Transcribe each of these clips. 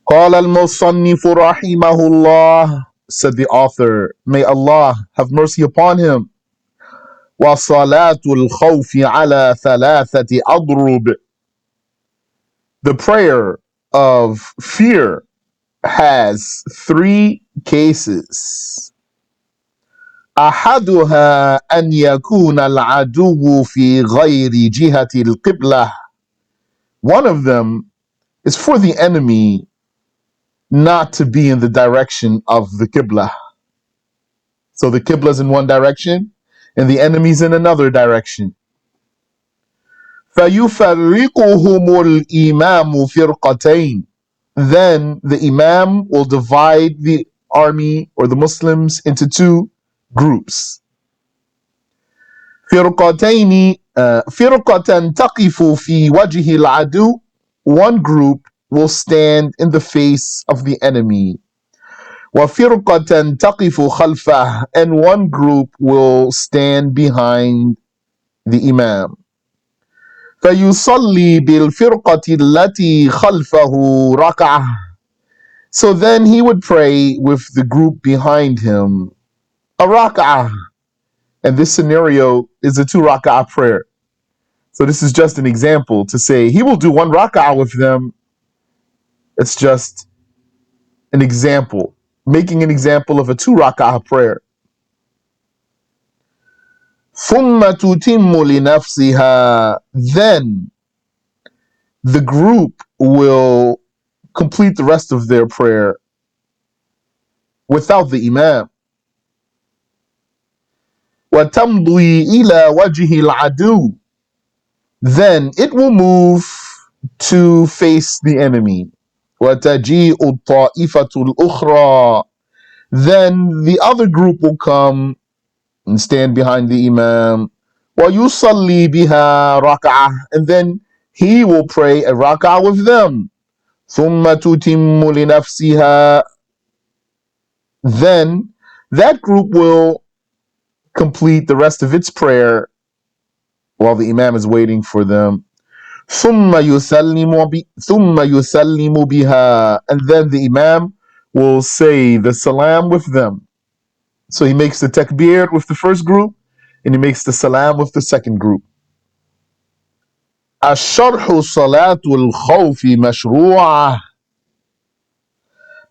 قال المصنف رحمه الله, said the author, may Allah have mercy upon him. وصلاة الخوف على ثلاثة أضرب. The prayer of fear has three cases. أحدها أن يكون العدو في غير جهة القبلة. One of them is for the enemy not to be in the direction of the Qibla. So the Qibla is in one direction and the enemy's in another direction. فَيُفَرِّقُهُمُ الْإِمَامُ فِرْقَتَيْنِ. Then the Imam will divide the army or the Muslims into two groups. فِرْقَتَيْنِ فِرْقَةً تَقِفُ فِي وَجْهِ الْعَدُوِّ. One group will stand in the face of the enemy. وَفِرْقَةً تَقِفُ خَلْفَهُ. And one group will stand behind the Imam. فَيُصَلِّي بِالْفِرْقَةِ الَّتِي خَلْفَهُ رَكْعَةً. So then he would pray with the group behind him a rak'ah. And this scenario is a 2 rak'ah prayer. So this is just an example to say he will do 1 rak'ah with them. It's just an example, making an example of a 2 rak'ah prayer. ثُمَّ تُتِمُّ لِنَفْسِهَا. Then the group will complete the rest of their prayer without the Imam. وَتَمْضِي إِلَى وَجْهِ الْعَدُوِّ. Then it will move to face the enemy. وَتَجِيءُ الطَّائِفَةُ الْأُخْرَى. Then the other group will come and stand behind the Imam. وَيُصَلِّي بِهَا رَكْعَةً. And then he will pray a rak'ah with them. ثُمَّ تُتِمُّ لِنَفْسِهَا. Then that group will complete the rest of its prayer while the Imam is waiting for them. ثُمَّ يُسَلِّمُ بِهَا. And then the Imam will say the salam with them. So he makes the takbir with the first group and he makes the salam with the second group. الشرح صلاة الخوف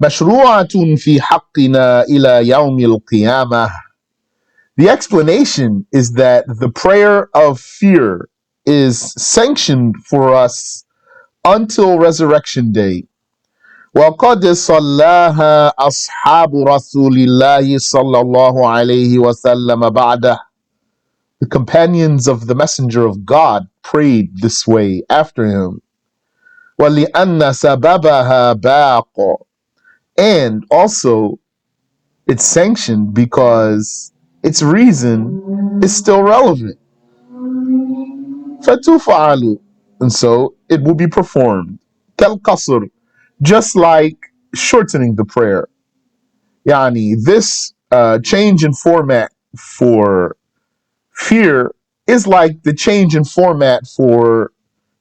مشروعة في حقنا إلى يوم القيامة. The explanation is that the prayer of fear is sanctioned for us until resurrection day. وقد صلاها أصحاب رسول الله صلى الله عليه وسلم بعده. The companions of the Messenger of God prayed this way after him. وَلِأَنَّ سَبَبَهَا بَاقٍ. And also, it's sanctioned because its reason is still relevant. فَتُفْعَلُ. And so, it will be performed. كَالْقَصْرِ. Just like shortening the prayer. Yani, this change in format for fear is like the change in format for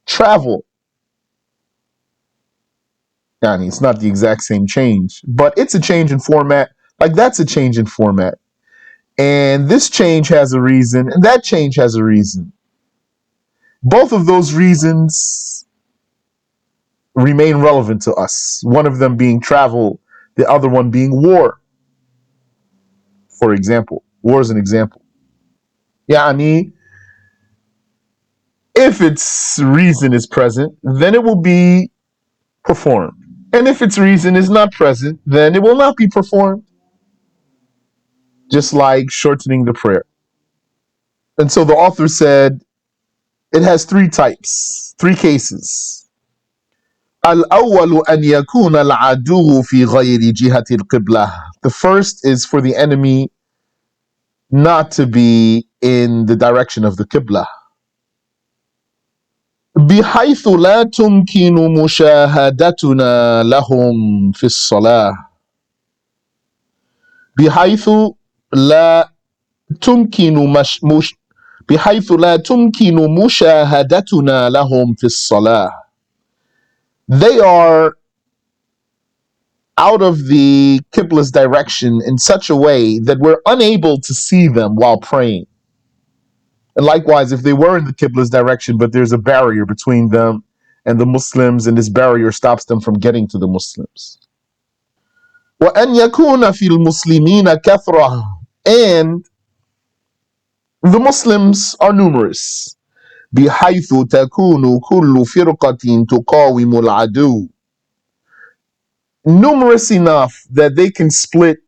travel. Yani, it's not the exact same change, but it's a change in format. Like that's a change in format. And this change has a reason, and that change has a reason. Both of those reasons remain relevant to us. One of them being travel, the other one being war. For example, war is an example. Yani, if its reason is present, then it will be performed. And if its reason is not present, then it will not be performed. Just like shortening the prayer. And so the author said it has three types, three cases. الأول أن يكون العدو في غير جهة القبلة. The first is for the enemy not to be in the direction of the Qibla. بحيث لا تمكن مشاهدتنا لهم في الصلاة. بحيث لا تمكن بحيث لا تمكن مشاهدتنا لهم في الصلاة. They are out of the Qibla's direction in such a way that we're unable to see them while praying. And likewise, if they were in the Qibla's direction, but there's a barrier between them and the Muslims, and this barrier stops them from getting to the Muslims. وَأَنْ يَكُونَ فِي الْمُسْلِمِينَ كَثْرَةً, and the Muslims are numerous. بِحَيْثُ تَكُونُ كُلُّ فِرْقَةٍ تُقَاوِمُ الْعَدُوَّ, numerous enough that they can split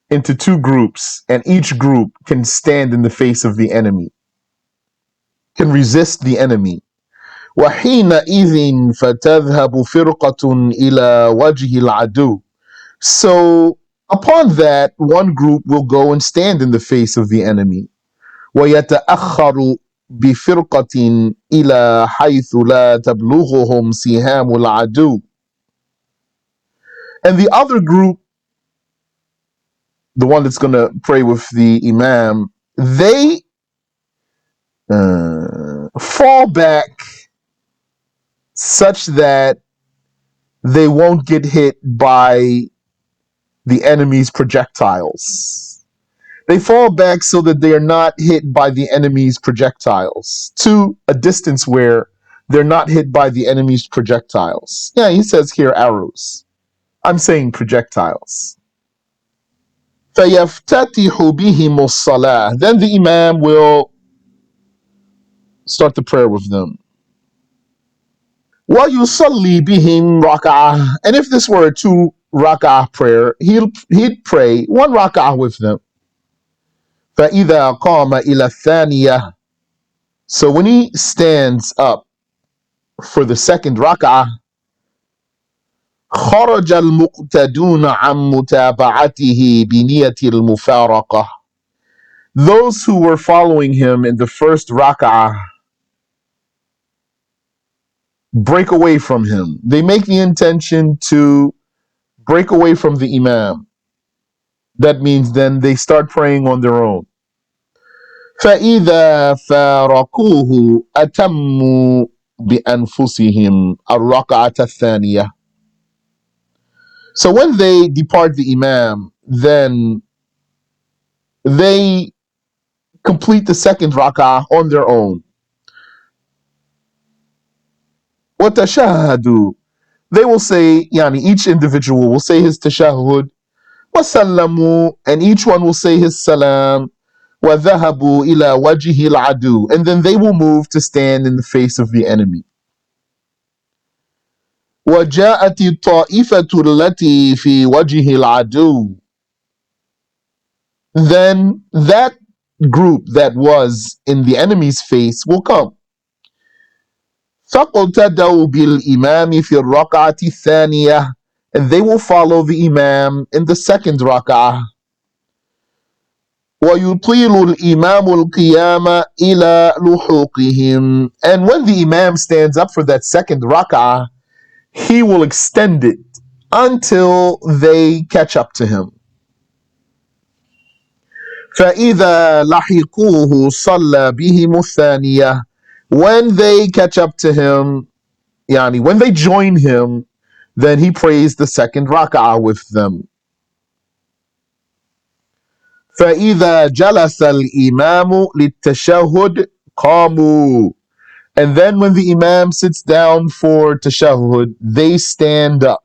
into two groups, and each group can stand in the face of the enemy, can resist the enemy. وَحِينَئِذٍ فَتَذْهَبُ فِرْقَةٌ إِلَى وَجْهِ الْعَدُوِّ, so upon that, one group will go and stand in the face of the enemy. وَيَتَأَخَّرُ بِفِرْقَةٍ إِلَى حَيْثُ لَا تَبْلُغُهُمْ سِهَامُ الْعَدُوِّ, and the other group, the one that's going to pray with the imam, they fall back such that they won't get hit by the enemy's projectiles. They fall back so that they are not hit by the enemy's projectiles to a distance where they're not hit by the enemy's projectiles. Yeah, he says here arrows. I'm saying projectiles. فَيَفْتَتِحُ بِهِمُ الصَّلَاةِ, then the imam will start the prayer with them. وَيُصَلِّي بِهِمْ رَكَعَةً, and if this were a 2 rak'ah prayer, he'd pray 1 rak'ah with them. فَإِذَا قَامَ إِلَى الثَّانِيَةِ, so when he stands up for the 2nd rak'ah, خَرَجَ الْمُقْتَدُونَ عَنْ مُتَابَعَتِهِ بِنِيَةِ الْمُفَارَقَةِ, those who were following him in the 1st rak'ah break away from him. They make the intention to break away from the imam. That means then they start praying on their own. فَإِذَا فَارَقُوهُ أَتَمُّوا بِأَنفُسِهِمْ الرَّكْعَةَ الثَّانِيَةَ, so when they depart the imam, then they complete the 2nd rak'ah on their own. وَتَشَهَّدُوا, they will say, yani each individual will say his tashahhud, وَسَلَّمُوا, and each one will say his salam, وَذَهَبُوا إِلَى وَجْهِ الْعَدُوِّ, and then they will move to stand in the face of the enemy. وَجَاءَتِ الطَّائِفَةُ الَّتِي فِي وَجْهِ الْعَدُوِّ, then that group that was in the enemy's face will come. فَقْتَدَوْا بِالْإِمَامِ فِي الرَّكْعَةِ الثَّانِيَةِ, and they will follow the imam in the 2nd rak'ah. وَيُطِيلُ الْإِمَامُ الْقِيَامَ إِلَى لُحُوقِهِمْ, and when the imam stands up for that 2nd rak'ah, he will extend it until they catch up to him. فَإِذَا لَحِقُوهُ صَلَّى بِهِمُ الثَّانِيَةَ, when they catch up to him, yani when they join him, then he prays the 2nd rak'ah with them. فَإِذَا جَلَسَ الْإِمَامُ لِلتَّشَهُّدِ قَامُوا, and then when the imam sits down for tashahhud, they stand up.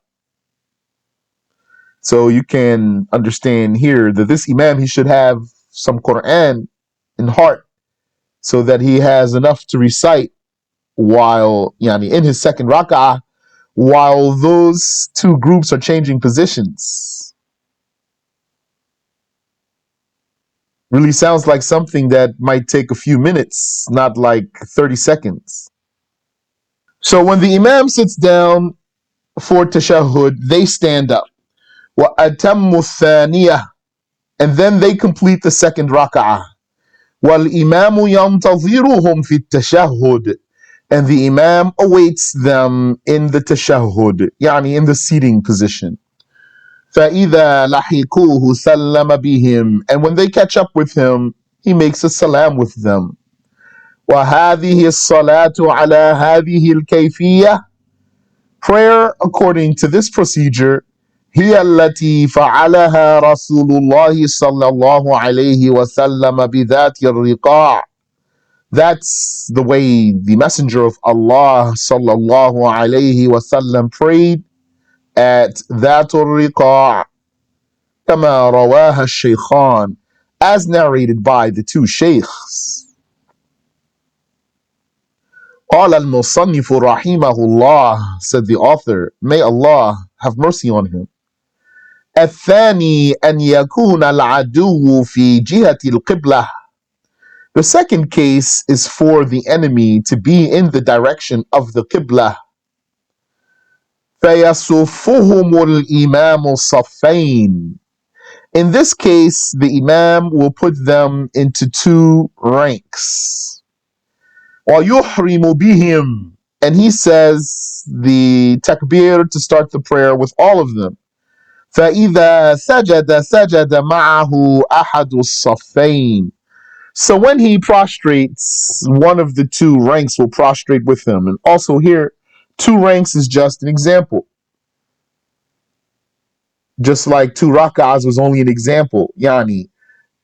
So you can understand here that this imam, he should have some Quran in heart so that he has enough to recite while, yani in his 2nd rak'ah, while those 2 groups are changing positions. Really sounds like something that might take a few minutes, not like 30 seconds. So when the imam sits down for tashahhud, they stand up. وَأَتَمُّ الثَّانِيَةَ, and then they complete the 2nd rak'ah. وَالْإِمَامُ يَنْتَظِرُهُمْ فِي التَّشَهُّدِ, and the imam awaits them in the tashahhud, yani in the seating position. فَإِذَا لَحِقُوهُ سَلَّمَ بِهِمْ, and when they catch up with him, he makes a salam with them. وَهَذِهِ الصَّلَاةُ عَلَى هَذِهِ الْكَيْفِيَّةِ, prayer according to this procedure, هي التي فعلها رسول الله صلى الله عليه وسلم بذات الرقاع. That's the way the Messenger of Allah sallallahu alayhi wasallam prayed at ذات الرقاع كما رواها الشيخان, as narrated by the two sheikhs. قال المصنف رحمه الله, said the author, may Allah have mercy on him. الثاني أن يكون العدو في جهة القبلة. The second case is for the enemy to be in the direction of the Qibla. فَيَصُفُّهُمُ الْإِمَامُ صَفَّيْنِ. In this case, the Imam will put them into two ranks. وَيُحْرِمُ بِهِمْ. And he says the takbir to start the prayer with all of them. فَإِذَا سَجَدَ سَجَدَ مَعَهُ أَحَدُ الصَّفَّيْنِ. So when he prostrates, one of the two ranks will prostrate with him. And also here, two ranks is just an example. Just like two rak'ahs was only an example. Yani,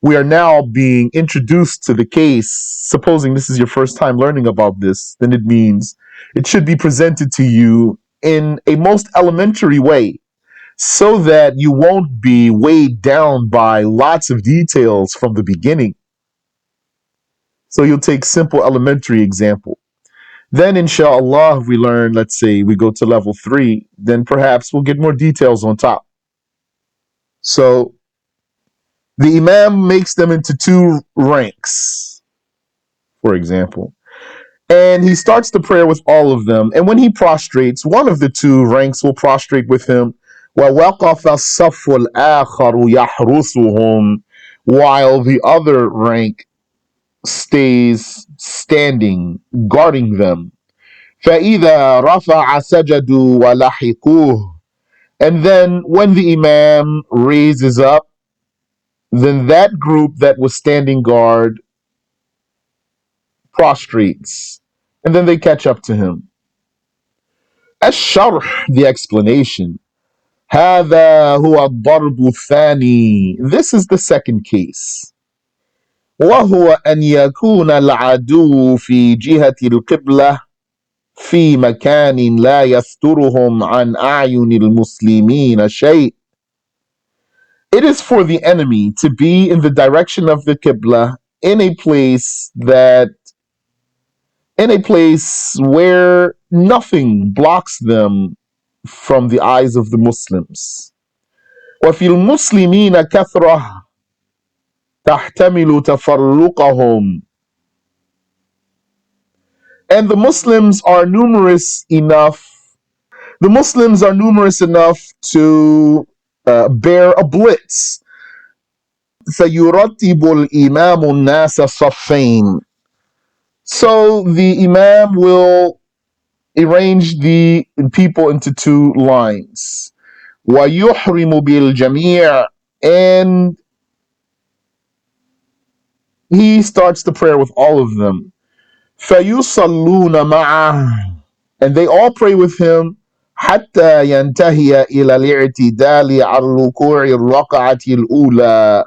we are now being introduced to the case. Supposing this is your first time learning about this, then it means it should be presented to you in a most elementary way, so that you won't be weighed down by lots of details from the beginning. So you'll take simple elementary example. Then inshallah, if we learn, let's say we go to level 3, then perhaps we'll get more details on top. So the Imam makes them into two ranks, for example. And he starts the prayer with all of them. And when he prostrates, one of the two ranks will prostrate with him. وَوَقَفَ الصَّفُّ الْآخَرُ يَحْرُسُهُمْ. While the other rank stays standing, guarding them. فَإِذَا رَفَعَ سَجَدُوا وَلَحِقُوهُ. And then when the Imam raises up, then that group that was standing guard prostrates. And then they catch up to him. الشرح, the explanation. هذا هو الضرب الثاني. This is the second case. وهو أن يكون العدو في جهة القبلة في مكان لا يسترهم عن أعين المسلمين شيء. It is for the enemy to be in the direction of the Qibla in a place where nothing blocks them from the eyes of the Muslims. وفي المسلمين كثرة تحتمل تفرقهم. And the Muslims are numerous enough. The Muslims are numerous enough to bear a blitz. فيرتب الإمام الناس صفين. So the Imam will arrange the people into two lines. ويحرم بالجميع. And he starts the prayer with all of them. فيصلون معه. And they all pray with him حتى ينتهي إلى الاعتدال عن ركوع الركعة الأولى,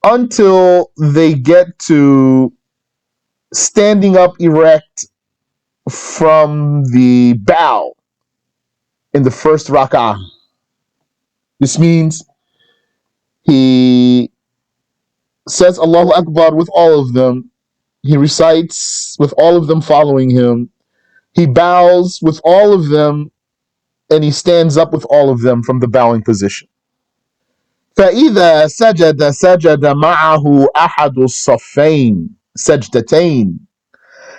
until they get to standing up erect from the bow in the first rak'ah. This means he says Allahu Akbar with all of them. He recites with all of them following him. He bows with all of them, and he stands up with all of them from the bowing position. فإذا سجد سجد معه أحد الصفين سجدتين.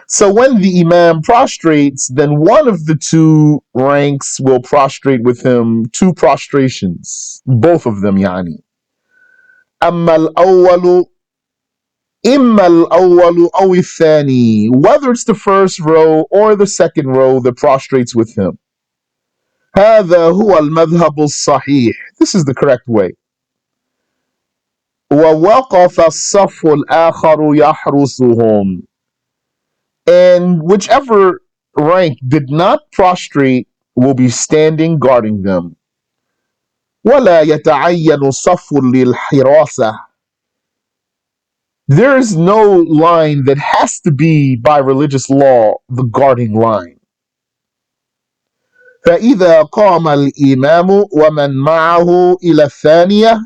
So when the Imam prostrates, then one of the two ranks will prostrate with him two prostrations, both of them يعني. أما الأول إما الأول أو الثاني. Whether it's the first row or the second row that prostrates with him. هذا هو المذهب الصحيح. This is the correct way. ووقف الصف الآخر يحرسهم. And whichever rank did not prostrate will be standing guarding them. ولا يتعين صف للحراسة. There is no line that has to be by religious law the guarding line. فإذا قام الإمام ومن معه إلى الثانية.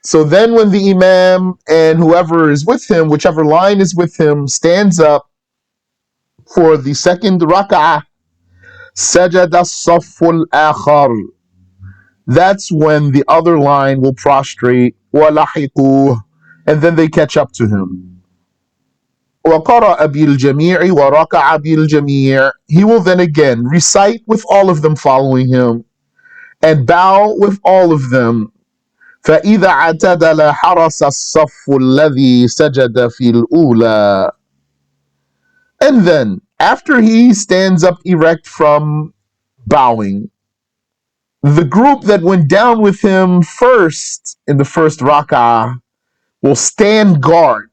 So then when the imam and whoever is with him, whichever line is with him, stands up for the second rak'ah, سجد الصف الآخر. That's when the other line will prostrate, وَلَحِقُوهُ, and then they catch up to him. وَقَرَأَ بِالْجَمِيعِ وَرَكَعَ بِالْجَمِيعِ. He will then again recite with all of them following him and bow with all of them. فَإِذَا اعْتَدَلَ حَرَسَ الصَّفُّ الَّذِي سَجَدَ فِي الْأُولَى. And then, after he stands up erect from bowing, the group that went down with him first in the first rak'ah will stand guard.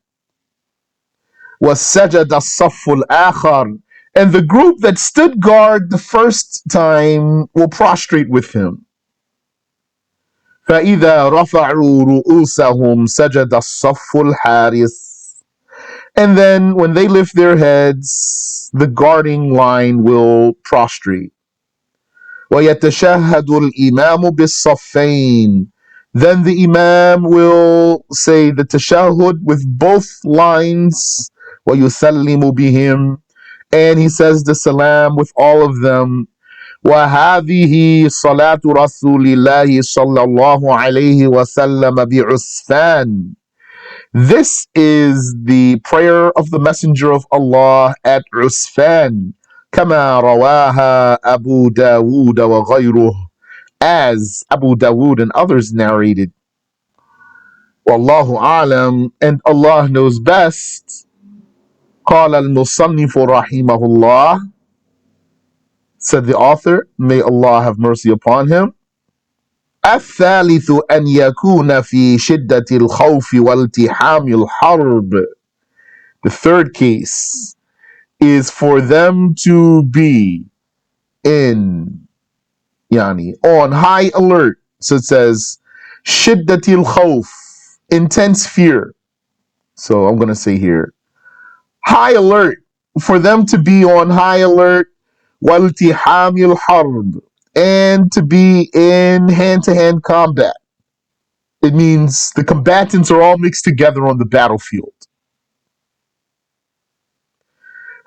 وَسَجَدَ الصَّفُّ الْآخَرِ. And the group that stood guard the first time will prostrate with him. فَإِذَا رَفَعُوا رُؤُوسَهُمْ سَجَدَ الصَّفُّ الْحَارِسِ. And then when they lift their heads, the guarding line will prostrate. وَيَتَشَهَّدُ الْإِمَامُ بِالصَّفَّيْنِ. Then the imam will say the tashahhud with both lines. وَيُسَلِّمُ بِهِمْ. And he says the salam with all of them. وهذه صلاة رسول الله صلى الله عليه وسلم بعسفان. This is the prayer of the Messenger of Allah at Usfan. كما رواها أبو داود وغيره, as Abu Dawood and others narrated. Wallahu alam, and Allah knows best. قال المصنف رحمه الله, said the author, may Allah have mercy upon him. الثالث أن يكون في شدة الخوف والتحام الحرب. The third case is for them to be in, on high alert. So it says شدة الخوف, intense fear. So I'm going to say here, high alert, for them to be on high alert. والتحام الحرب, and to be in hand-to-hand combat. It means the combatants are all mixed together on the battlefield.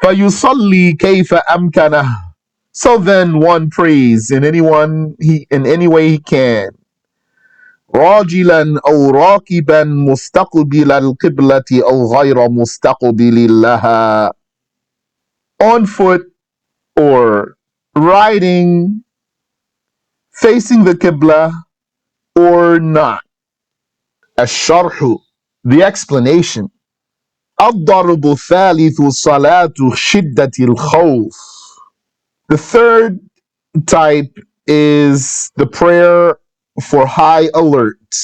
فَيُصَلِّي كَيْفَ أَمْكَنَهُ. So then one prays in any way he can. راجلا أو راكبا مستقبل القبلة أو غير مستقبل لها. On foot or riding, facing the Qibla or not. الشرح, the explanation. الضرب الثالث صلاة شدة الخوف. The third type is the prayer for high alert.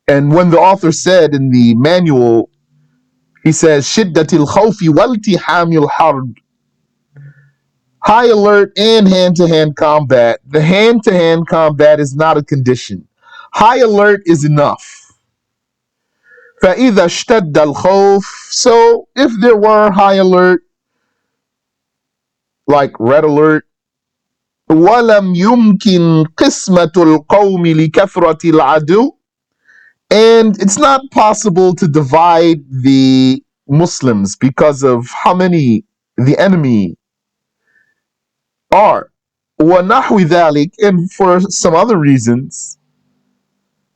And when the author said in the manual, he says شدة الخوف والتحام الحرب, high alert and hand-to-hand combat. The hand-to-hand combat is not a condition. High alert is enough. فَإِذَا اشْتَدَّ الْخَوْفِ. So if there were high alert, like red alert, وَلَمْ يُمْكِنْ قِسْمَةُ الْقَوْمِ لِكَثْرَةِ الْعَدُوِّ. And it's not possible to divide the Muslims because of how many the enemy are. وَنَحْوِ ذَلِكَ, and for some other reasons.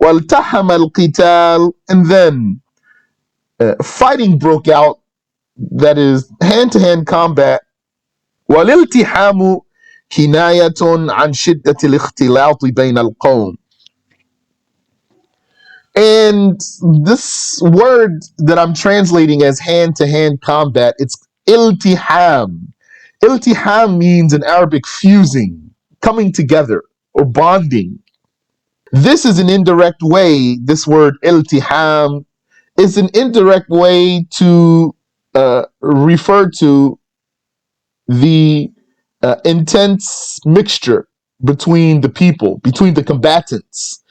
وَالْتَحَمَ الْقِتَالِ, and then fighting broke out, that is hand-to-hand combat. وَالِالْتِحَامُ كِنَايَةٌ عَنْ شِدَّةِ الْاخْتِلَاطِ بَيْنَ الْقَوْمِ. And this word that I'm translating as hand-to-hand combat, it's iltiham. Iltiham means in Arabic fusing, coming together, or bonding. This is an indirect way, this word iltiham is an indirect way to refer to the intense mixture between the people, between the combatants.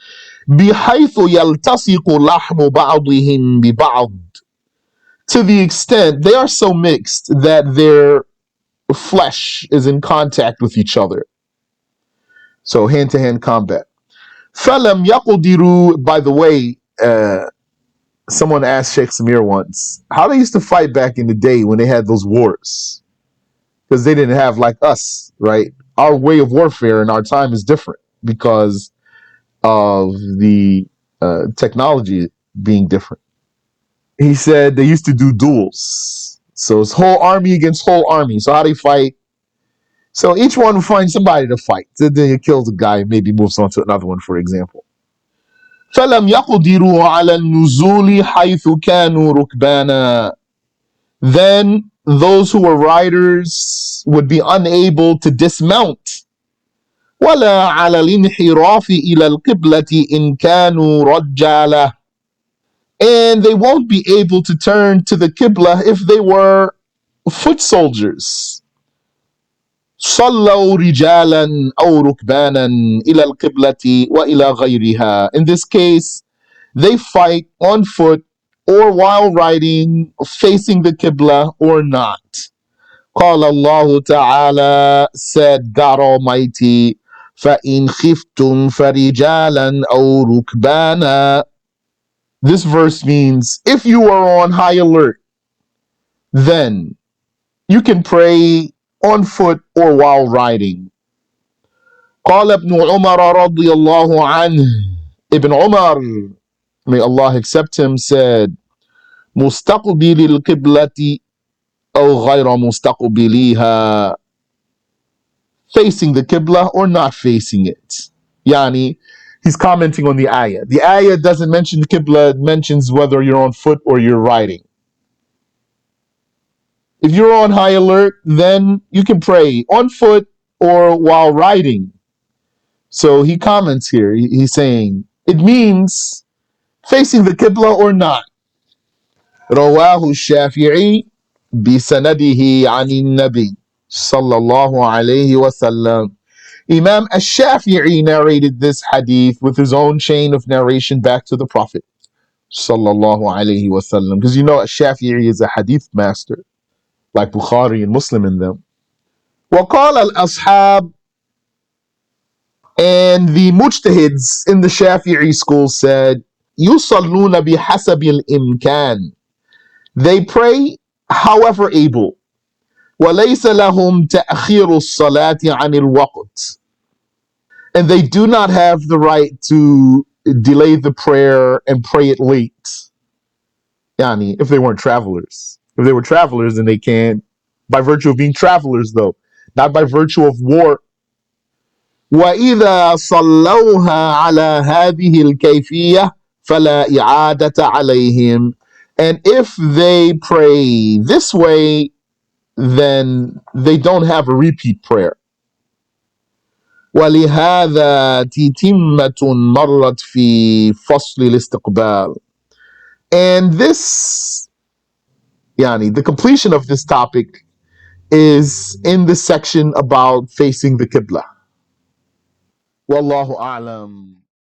بحيث يلتصق لحم بعضهم ببعض, to the extent they are so mixed that their flesh is in contact with each other. So hand-to-hand combat. فَلَمْ يَقْدِرُوا, by the way, someone asked Sheikh Samir once how they used to fight back in the day when they had those wars. Because they didn't have like us, right? Our way of warfare in our time is different because of the technology being different. He said they used to do duels. So it's whole army against whole army. So how they fight? So each one will find somebody to fight. Then he kills a guy, maybe moves on to another one, for example. فَلَمْ يَقْدِرُوا عَلَى النُّزُولِ حَيْثُ كَانُوا رُكْبَانًا. Then those who were riders would be unable to dismount. وَلَا عَلَى الْإِنْحِرَافِ إِلَى الْقِبْلَةِ إِنْ كَانُوا رَجَّالًا. And they won't be able to turn to the Qibla if they were foot soldiers. صلوا رجالا أو ركبانا إلى القبلة وإلى غيرها. In this case, they fight on foot or while riding, facing the Qibla or not. قال الله تعالى, said God Almighty, فإن خفتم فرجالا أو ركبانا. This verse means if you are on high alert, then you can pray on foot or while riding. قال ابن عمر رضي الله عنه, Ibn Umar, may Allah accept him, said, مستقبل القبلة أو غير مستقبليها, facing the Qibla or not facing it. Yani, he's commenting on the ayah. The ayah doesn't mention the Qibla, it mentions whether you're on foot or you're riding. If you're on high alert, then you can pray on foot or while riding. So he comments here, he's saying, it means facing the Qibla or not. رواه الشافعي بسنده عن النبي صلى الله عليه وسلم. Imam al-Shafi'i narrated this hadith with his own chain of narration back to the Prophet sallallahu alaihi wasallam. Because you know al-Shafi'i is a hadith master, like Bukhari and Muslim in them. وقال الأصحاب, and the mujtahids in the Shafi'i school said, يصلون بحسب الإمكان. They pray however able. وليس لهم تأخير الصلاة عن الوقت. And they do not have the right to delay the prayer and pray it late. Yani, if they weren't travelers. If they were travelers, then they can. By virtue of being travelers, though. Not by virtue of war. وَإِذَا صَلَّوْهَا عَلَى هَذِهِ الْكَيْفِيَّةِ فَلَا إِعَادَةَ عَلَيْهِمْ. And if they pray this way, then they don't have a repeat prayer. ولهذا تتمة مرت في فصل الاستقبال. And this, the completion of this topic is in the section about facing the Qibla. Wallahu a'lam.